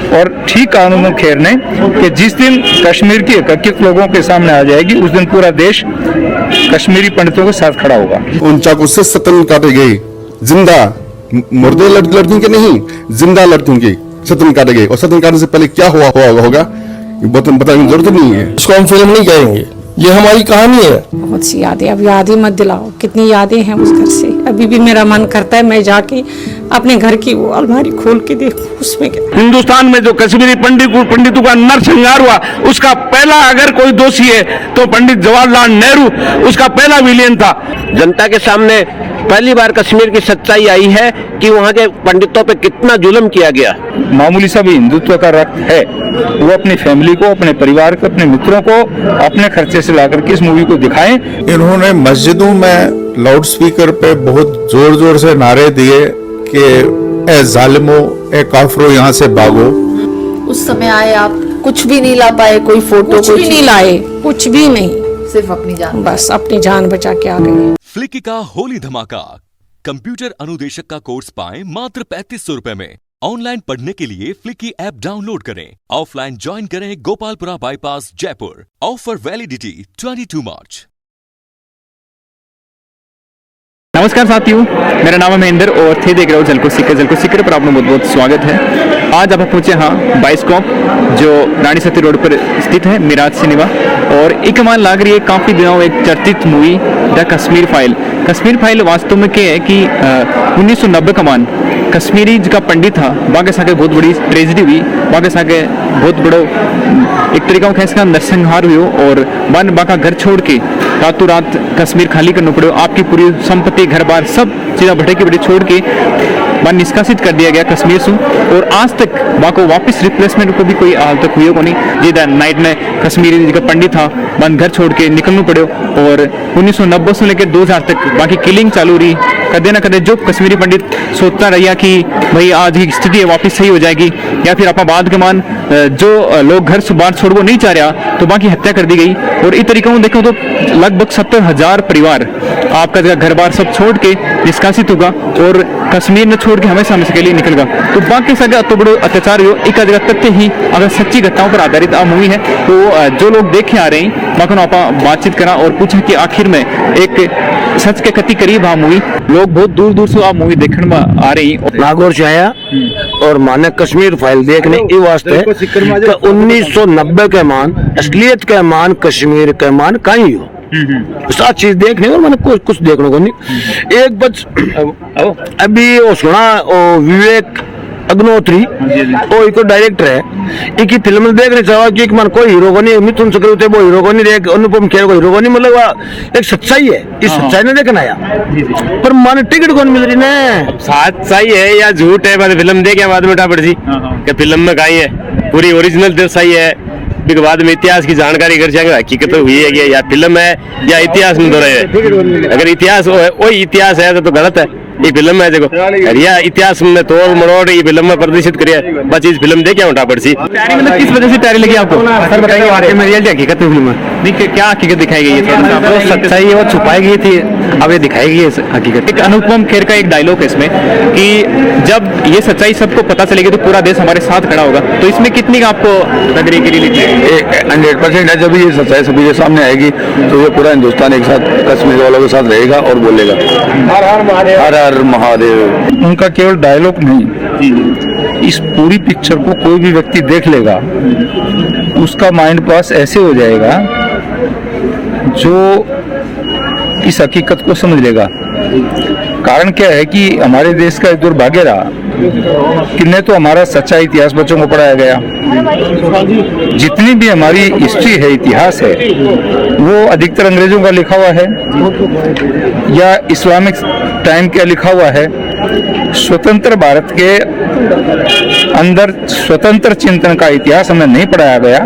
और ठीक कानून खैर ने कि जिस दिन कश्मीर की हकीकत लोगों के सामने आ जाएगी उस दिन पूरा देश कश्मीरी पंडितों के साथ खड़ा होगा। उन चाकू से सतन काटे गए, जिंदा मुर्दे लड़कियों के नहीं, जिंदा लड़कियों के सतन काटे गए। और सतन काटने से पहले क्या हुआ होगा बताने की जरूरत नहीं है। इसको हम फिल्म नहीं कहेंगे, ये हमारी कहानी है। बहुत सी यादें, अब याद ही मत दिलाओ, कितनी यादें हैं उस घर से। अभी भी मेरा मन करता है मैं जाके अपने घर की वो अलमारी खोल के देखूं, उसमें क्या। हिंदुस्तान में जो कश्मीरी पंडितों का नरसंहार हुआ, उसका पहला अगर कोई दोषी है तो पंडित जवाहरलाल नेहरू उसका पहला विलेन था। जनता के सामने पहली बार कश्मीर की सच्चाई आई है कि वहाँ के पंडितों पे कितना जुल्म किया गया। मामूली सा भी हिंदुत्व का रक्त है, वो अपनी फैमिली को, अपने परिवार को, अपने मित्रों को अपने खर्चे से लाकर के इस मूवी को दिखाएं। इन्होंने मस्जिदों में लाउड स्पीकर पे बहुत जोर जोर से नारे दिए कि ए जालिमो, ए काफरो, यहाँ से भागो। उस समय आए आप, कुछ भी नहीं ला पाए, कोई फोटो कुछ भी नहीं लाए, कुछ भी नहीं, सिर्फ अपनी जान, बस अपनी जान बचा के आ गए। फ्लिकी का होली धमाका, कंप्यूटर अनुदेशक का कोर्स पाएं मात्र 3500 रुपए में। ऑनलाइन पढ़ने के लिए फ्लिकी ऐप डाउनलोड करें, ऑफलाइन ज्वाइन करें Gopalpura bypass Jaipur. Offer validity 22 मार्च। नमस्कार साथियों, मेरा नाम है महेंद्र और थे देख रहे हो झलको सीकर पर आपका बहुत बहुत स्वागत है। आज आप पहुंचे बाइस्कोप जो रानी सती रोड पर स्थित है, मिराज सिनेमा। और एक मान लाग रही है काफ़ी दिनों एक चर्चित movie the Kashmir file. Kashmir file वास्तव में क्या है कि 1990 का मान कश्मीरी का पंडित था, बाकी साके बहुत बड़ी ट्रेजिडी हुई, बाकी साके बहुत बड़ो एक तरीका का नरसंहार हुई और बन बाका घर छोड़ के रातों रात कश्मीर खाली करना पड़ो। आपकी पूरी संपत्ति, घर बार सब चीज़ा भटे की बड़ी छोड़ के बन निष्कासित कर दिया गया कश्मीर से। और आज तक बाको वापस रिप्लेसमेंट को भी कोई हाल तक हुई को नहीं। जिदा नाइट में कश्मीरी का पंडित था बन घर छोड़ के निकलना पड़ो। और 1990 से लेकर 2000 तक बाकी किलिंग चालू रही। कदे ना कदे जो कश्मीरी पंडित सोचता रहा कि भाई आज की स्थिति वापस सही हो जाएगी, या फिर आप बाद के मान जो लोग घर से बाहर छोड़ वो नहीं चाह रहा तो बाकी हत्या कर दी गई। और इस तरीके से देखो तो लगभग 70,000 परिवार आपका घर बार सब छोड़ के निष्कासित होगा और कश्मीर न छोड़ के हमेशा हमेशा के लिए निकल गया। तो बाकी सगा तो बड़ो अत्याचार हो एक तथ्य ही अगर सच्ची घटनाओं पर आधारित आ मूवी है तो जो लोग देखे आ रहे हैं बाकी आप बातचीत करा और पूछा कि आखिर में एक सच के कति करीब आ मूवी। लोग बहुत दूर दूर से आप मूवी देखने में आ रही हैं। नागौर से आया और माने कश्मीर फाइल देखने ये वास्ते 1990 के मान, असलियत के मान, कश्मीर के मान कहीं हो सात चीज देखने और मैंने कुछ देखने को नहीं। एक बच अभी वो सुना विवेक अग्नोत्री वो एक डायरेक्टर है, एक ही फिल्म देखने चाहा कि एक मन कोई हीरो को नहीं, मिथुन चक्रवर्ती वो हीरो को नहीं देख, अनुपम खेर को हीरो को नहीं, मतलब एक सच्चाई है, इस सच्चाई ने देखना आया पर मन टिकट कौन मिल रही ना। सच्चाई है या झूठ है, फिल्म देखे बाद में उठा पड़ सी कि फिल्म में कहीं है पूरी ओरिजिनल तो सही है, फिर बाद में इतिहास की जानकारी कर जाएंगे हकीकत तो हुई है कि या फिल्म है या इतिहास में दोहराया है। अगर इतिहास वही इतिहास है तो गलत है। ये फिल्म में देखो या इतिहास में तोड़ मरोड़ ये फिल्म में प्रदर्शित करिए, बस इस फिल्म देखे उठा पड़ी। तैयारी मतलब किस वजह से तैयारी लगी आपको, सर बताइए। वाकई में रियलिटी हकीकत में फिल्म देखिए क्या हकीकत दिखाई गई है, सच्चाई है वो छुपाई गई थी, अब ये दिखाई गई है हकीकत। एक अनुपम खेर का एक डायलॉग है इसमें कि जब ये सच्चाई सबको पता चलेगी तो पूरा देश हमारे साथ खड़ा होगा। तो इसमें कितनी आपको लग रही है? 100% है। जब ये सच्चाई सभी के सामने आएगी तो ये पूरा हिंदुस्तान एक साथ कश्मीर वालों के साथ रहेगा और बोलेगा हर हर महादेव। उनका केवल डायलॉग नहीं, इस पूरी पिक्चर को कोई भी व्यक्ति देख लेगा उसका माइंड पास ऐसे हो जाएगा जो इस हकीकत को समझ लेगा। कारण क्या है कि हमारे देश का एक दुर्भाग्य रहा कि न तो हमारा सच्चा इतिहास बच्चों को पढ़ाया गया, जितनी भी हमारी हिस्ट्री है, इतिहास है, वो अधिकतर अंग्रेजों का लिखा हुआ है या इस्लामिक टाइम का लिखा हुआ है। स्वतंत्र भारत के अंदर स्वतंत्र चिंतन का इतिहास हमें नहीं पढ़ाया गया।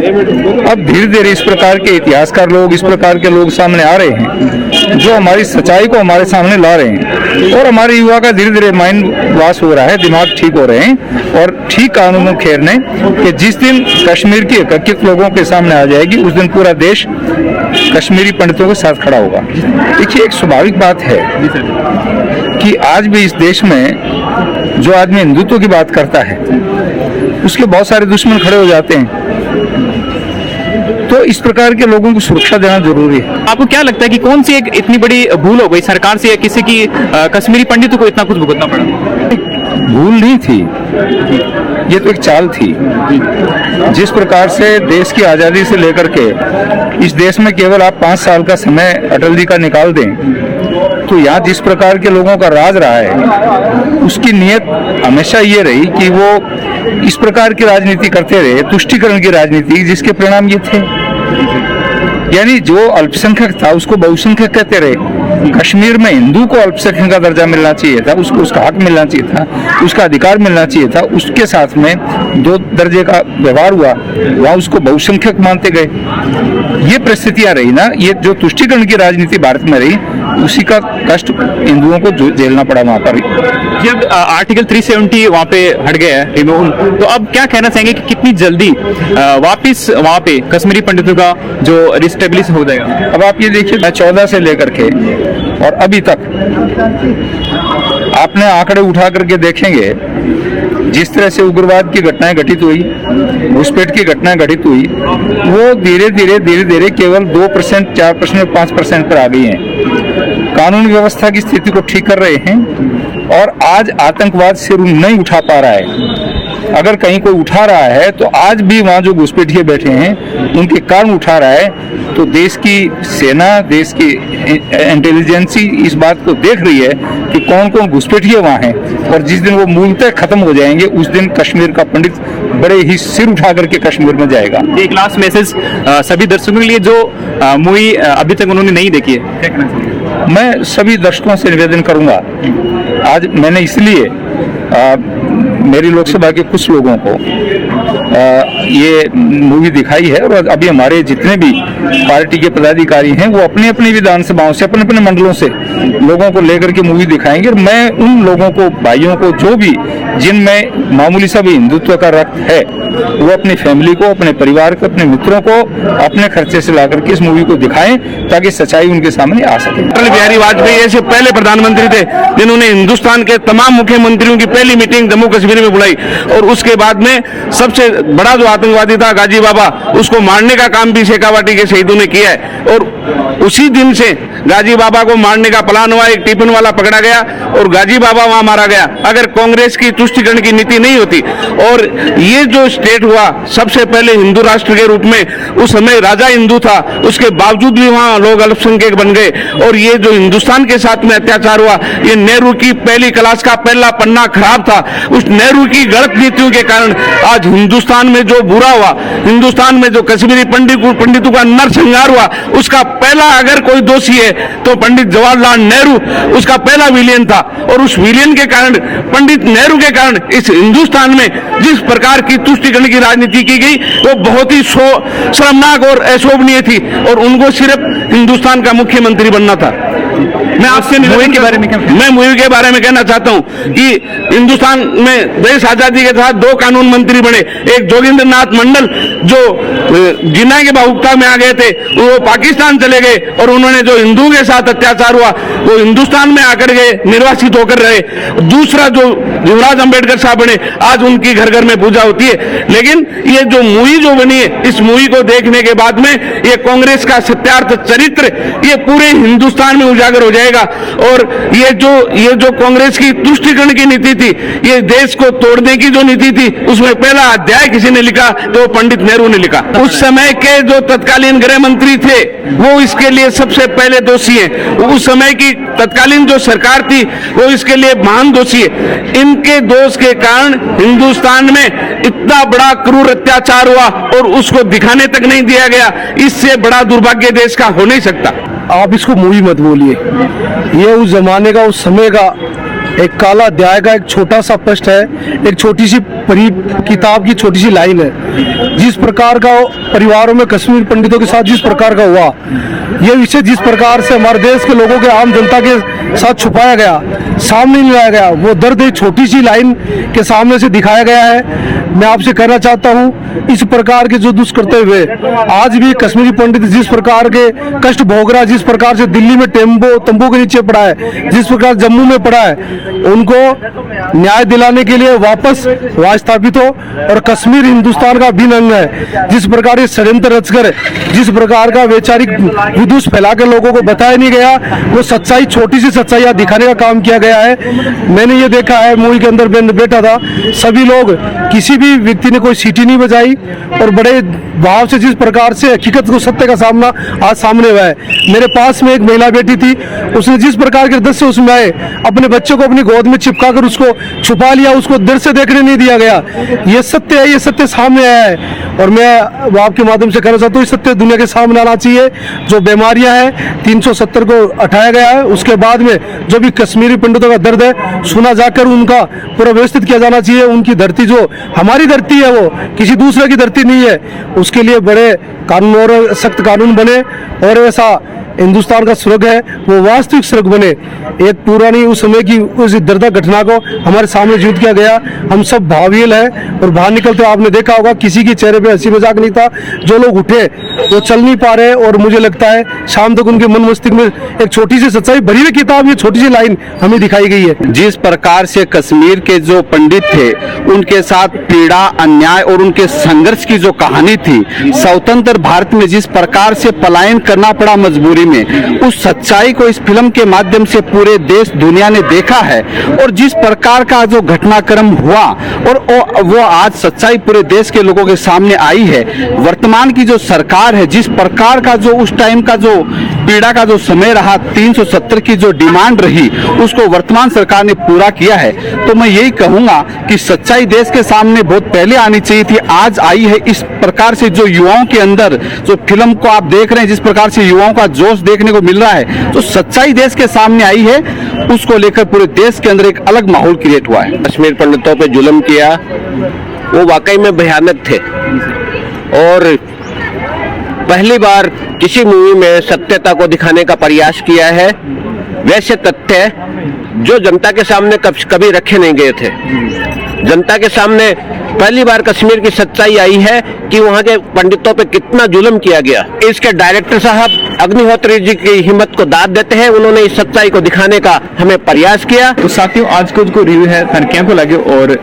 अब धीरे धीरे इस प्रकार के इतिहासकार लोग, इस प्रकार के लोग सामने आ रहे हैं जो हमारी सच्चाई को हमारे सामने ला रहे हैं और हमारे युवा का धीरे धीरे माइंड वाश हो रहा है, दिमाग ठीक हो रहे हैं। और ठीक कानून खैर ने कि जिस दिन कश्मीर की हकीकत लोगों के सामने आ जाएगी उस दिन पूरा देश कश्मीरी पंडितों के साथ खड़ा होगा। देखिए एक स्वाभाविक बात है कि आज भी इस देश में जो आदमी हिंदुत्व की बात करता है उसके बहुत सारे दुश्मन खड़े हो जाते हैं। तो इस प्रकार के लोगों को सुरक्षा देना जरूरी है। आपको क्या लगता है कि कौन सी एक इतनी बड़ी भूल हो गई सरकार से या किसी की कश्मीरी पंडितों को इतना कुछ भुगतना पड़ा? भूल नहीं थी, ये तो एक चाल थी। जिस प्रकार से देश की आजादी से लेकर के इस देश में केवल आप 5 साल का समय अटल जी का निकाल दें, तो यहाँ जिस प्रकार के लोगों का राज रहा है, उसकी नीयत हमेशा ये रही कि वो इस प्रकार की राजनीति करते रहे, तुष्टीकरण की राजनीति, जिसके परिणाम ये थे। यानी जो अल्पसंख्यक था उसको बहुसंख्यक कहते रहे। कश्मीर में हिंदू को अल्पसंख्यक का दर्जा मिलना चाहिए था, उसको उसका हक मिलना चाहिए था, उसका अधिकार मिलना चाहिए था। उसके साथ में 2 दर्जे का व्यवहार हुआ, वहाँ उसको बहुसंख्यक मानते गए। ये परिस्थितियां रही ना, ये जो तुष्टीकरण की राजनीति भारत में रही, उसी का कष्ट हिंदुओं को झेलना पड़ा वहाँ पर। जब आर्टिकल 370 वहाँ पे हट गया है रिमूव, तो अब क्या कहना चाहेंगे कि कितनी जल्दी वापिस वहाँ पे कश्मीरी पंडितों का जो रिस्टेब्लिश हो जाएगा? अब आप ये देखिए 14 से लेकर के और अभी तक आपने आंकड़े उठा करके देखेंगे, जिस तरह से उग्रवाद की घटनाएं घटित हुई, घुसपैठ की घटनाएं घटित हुई, वो धीरे धीरे केवल 2%, 4%, 5% पर आ गई हैं। कानून व्यवस्था की स्थिति को ठीक कर रहे हैं और आज आतंकवाद सिर नहीं उठा पा रहा है। अगर कहीं कोई उठा रहा है तो आज भी वहाँ जो घुसपैठिए बैठे हैं उनके कारण उठा रहा है। तो देश की सेना, देश की इंटेलिजेंसी इस बात को देख रही है कि कौन कौन घुसपैठिए वहाँ हैं, और जिस दिन वो मूलतः खत्म हो जाएंगे उस दिन कश्मीर का पंडित बड़े ही सिर उठा करके कश्मीर में जाएगा। एक लास्ट मैसेज सभी दर्शकों के लिए जो मूवी अभी तक उन्होंने नहीं देखी है, क्या कहना चाहिए? मैं सभी दर्शकों से निवेदन करूंगा, आज मैंने इसलिए मेरी लोकसभा के कुछ लोगों को ये मूवी दिखाई है, और अभी हमारे जितने भी पार्टी के पदाधिकारी हैं वो अपनी अपनी विधानसभाओं से, अपने अपने मंडलों से लोगों को लेकर के मूवी दिखाएंगे। और मैं उन लोगों को, भाइयों को, जो भी जिनमें मामूली सा भी हिंदुत्व का रक्त है, वो अपनी फैमिली को, अपने परिवार को, अपने मित्रों को अपने खर्चे से ला करके इस मूवी को दिखाएं, ताकि सच्चाई उनके सामने आ सके। अटल बिहारी वाजपेयी ऐसे पहले प्रधानमंत्री थे जिन्होंने हिंदुस्तान के तमाम मुख्यमंत्रियों की पहली मीटिंग जम्मू कश्मीर में बुलाई, और उसके बाद में सबसे बड़ा जो आतंकवादी था गाजी बाबा, उसको मारने का काम भी शेखावाटी के शहीदों ने किया है। और उसी दिन से गाजी बाबा को मारने का प्लान हुआ, एक टिफिन वाला पकड़ा गया और गाजी बाबा वहां मारा गया। अगर कांग्रेस की तुष्टीकरण की नीति नहीं होती, और ये जो स्टेट हुआ सबसे पहले हिंदू राष्ट्र के रूप में, उस समय राजा हिंदू था, उसके बावजूद भी वहां लोग अल्पसंख्यक बन गए, और ये जो हिंदुस्तान के साथ में अत्याचार हुआ, ये नेहरू की पहली क्लास का पहला पन्ना खराब था। उस नेहरू की गलत नीतियों के कारण आज हिंदुस्तान में जो बुरा हुआ, हिंदुस्तान में जो कश्मीरी पंडितों का नरसंहार हुआ, उसका पहला अगर कोई दोषी है तो पंडित जवाहरलाल नेहरू उसका पहला विलेन था। और उस विलेन के कारण, पंडित नेहरू के कारण इस हिंदुस्तान में जिस प्रकार की तुष्टीकरण की राजनीति की गई, वो बहुत ही शर्मनाक और अशोभनीय थी, और उनको सिर्फ हिंदुस्तान का मुख्यमंत्री बनना था। मैं आपसे मूवी के बारे में कहना चाहता हूं कि हिंदुस्तान में देश आजादी के साथ 2 कानून मंत्री बने। एक जोगिंद्र नाथ मंडल जो जिन्ना के भावुकता में आ गए थे, वो पाकिस्तान चले गए, और उन्होंने जो हिंदुओं के साथ अत्याचार हुआ वो हिंदुस्तान में आकर गए, निर्वासित होकर रहे। दूसरा जो भीमराव अंबेडकर साहब बने, आज उनकी घर घर में पूजा होती है। लेकिन ये जो मूवी जो बनी है, इस मूवी को देखने के बाद में ये कांग्रेस का सत्यार्थ चरित्र ये पूरे हिंदुस्तान में उजागर हो जाएगा। और ये जो कांग्रेस की तुष्टीकरण की नीति थी, ये देश को तोड़ने की जो नीति थी, उसमें पहला अध्याय किसी ने लिखा तो पंडित नेहरू ने लिखा। उस समय के जो तत्कालीन गृह मंत्री थे वो इसके लिए सबसे पहले दोषी है। उस समय की तत्कालीन जो सरकार थी वो इसके लिए महान दोषी है। इनके दोष के कारण हिंदुस्तान में इतना बड़ा क्रूर अत्याचार हुआ और उसको दिखाने तक नहीं दिया गया। इससे बड़ा दुर्भाग्य देश का हो नहीं सकता। आप इसको मूवी मत बोलिए, ये उस जमाने का, उस समय का एक काला अध्याय का एक छोटा सा पृष्ठ है, एक छोटी सी किताब की छोटी सी लाइन है। जिस प्रकार का परिवारों में कश्मीर पंडितों के साथ जिस प्रकार का हुआ, ये विषय जिस प्रकार से हमारे देश के लोगों के, आम जनता के साथ छुपाया गया, सामने नहीं लाया गया। वो दर्द एक छोटी सी लाइन के सामने से दिखाया गया है। मैं आपसे कहना चाहता हूँ, इस प्रकार के जो दुष्कर्ते हुए आज भी कश्मीरी पंडित जिस प्रकार के कष्ट भोग रहा है, जिस प्रकार से दिल्ली में तंबू के नीचे पड़ा है, जिस प्रकार जम्मू में पड़ा है, उनको न्याय दिलाने के लिए वापस वहां स्थापित हो। और कश्मीर हिंदुस्तान का अभिन्न अंग है। जिस प्रकार ये षड्यंत्र रचकर जिस प्रकार का वैचारिक विदुष फैला कर लोगों को बताया नहीं गया, वो सच्चाई, छोटी सी सच्चाई यहाँ दिखाने का काम किया गया है। मैंने ये देखा है, मूवी के अंदर बैठा था, सभी लोग, किसी भी व्यक्ति ने कोई सीटी नहीं बजाई और बड़े भाव से जिस प्रकार से हकीकत को, सत्य का सामना आज सामने हुआ है। मेरे पास में एक महिला बेटी थी, उसने जिस प्रकार के दृश्य उसमें आए, अपने बच्चे को अपनी गोद में चिपका कर उसको छुपा लिया, उसको देर से देखने नहीं दिया गया। ये सत्य है, ये सत्य सामने आया है। और मैं आपके माध्यम से कहना चाहता हूँ, सत्य दुनिया के सामने आना चाहिए। जो बीमारियां हैं 370 को हटाया गया है, उसके बाद में जो भी कश्मीरी पंडितों का दर्द है सुना जाकर उनका पूरा व्यवस्थित किया जाना चाहिए। उनकी धरती जो हमारी धरती है, वो किसी दूसरे की धरती नहीं है। उसके लिए बड़े कानून और सख्त कानून बने और ऐसा हिंदुस्तान का स्वर्ग है वो वास्तविक स्वर्ग बने। एक पुरानी उस समय की उस दर्दनाक घटना को हमारे सामने जीवित किया गया। हम सब भाविल है और बाहर निकलते आपने देखा होगा, किसी के चेहरे पे हंसी मजाक नहीं था। जो लोग उठे वो चल नहीं पा रहे और मुझे लगता है शाम तक उनके मन मस्तिष्क में एक छोटी सी सच्चाई भरी हुई किताब, ये छोटी सी लाइन हमें दिखाई गई है। जिस प्रकार से कश्मीर के जो पंडित थे उनके साथ पीड़ा, अन्याय और उनके संघर्ष की जो कहानी थी, स्वतंत्र भारत में जिस प्रकार से पलायन करना पड़ा मजबूरी में, उस सच्चाई को इस फिल्म के माध्यम से पूरे देश दुनिया ने देखा है। और जिस प्रकार का जो घटनाक्रम हुआ और वो आज सच्चाई पूरे देश के लोगों के सामने आई है। वर्तमान की जो सरकार है, जिस प्रकार का जो उस टाइम का जो पीड़ा का जो समय रहा, 370 की जो डिमांड रही, उसको वर्तमान सरकार ने पूरा किया है। तो मैं यही कहूंगा कि सच्चाई देश के सामने बहुत पहले आनी चाहिए थी, आज आई है। इस प्रकार से जो युवाओं के अंदर जो फिल्म को आप देख रहे हैं, जिस प्रकार से युवाओं का जोश देखने को मिल रहा है, तो सच्चाई देश के सामने आई है, उसको लेकर पूरे देश के अंदर एक अलग माहौल क्रिएट हुआ है। कश्मीर पंडितों पे जुल्म किया, वो वाकई में भयानक थे। और पहली बार किसी मूवी में सत्यता को दिखाने का प्रयास किया है, वैसे तथ्य जो जनता के सामने कभी रखे नहीं गए थे। जनता के सामने पहली बार कश्मीर की सच्चाई आई है कि वहाँ के पंडितों पे कितना जुल्म किया गया। इसके डायरेक्टर साहब अग्निहोत्री जी की हिम्मत को दाद देते हैं, उन्होंने इस सच्चाई को दिखाने का हमें प्रयास किया। तो साथियों, आज को जो रिव्यू है तनकियां को लगे और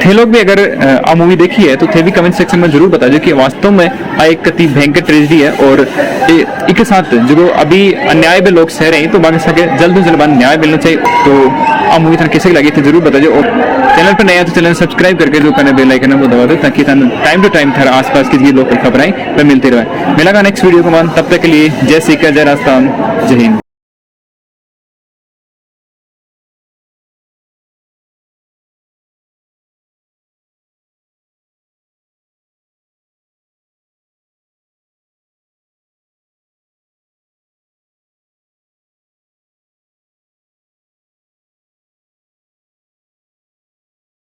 थे लोग भी अगर आ मूवी देखी है तो थे भी कमेंट सेक्शन में जरूर बताइए कि वास्तव में एक कति भयंकर ट्रेजेडी है और इसके साथ जो अभी अन्याय में लोग सह रहे हैं, तो बाकी सके जल्द से जल्द न्याय मिलना चाहिए। तो आ मूवी थाने कैसे लगी थे जरूर बताइए। और चैनल पर नया तो चैनल सब्सक्राइब करके जो करने बेल आइकन है वो दबा दो, ताकि टाइम टू टाइम थारा आसपास की लोकल खबरें मिलती रहे। मिलेगा नेक्स्ट वीडियो को मान, तब तक के लिए जय सिख, जय राजस्थान, जय हिंद।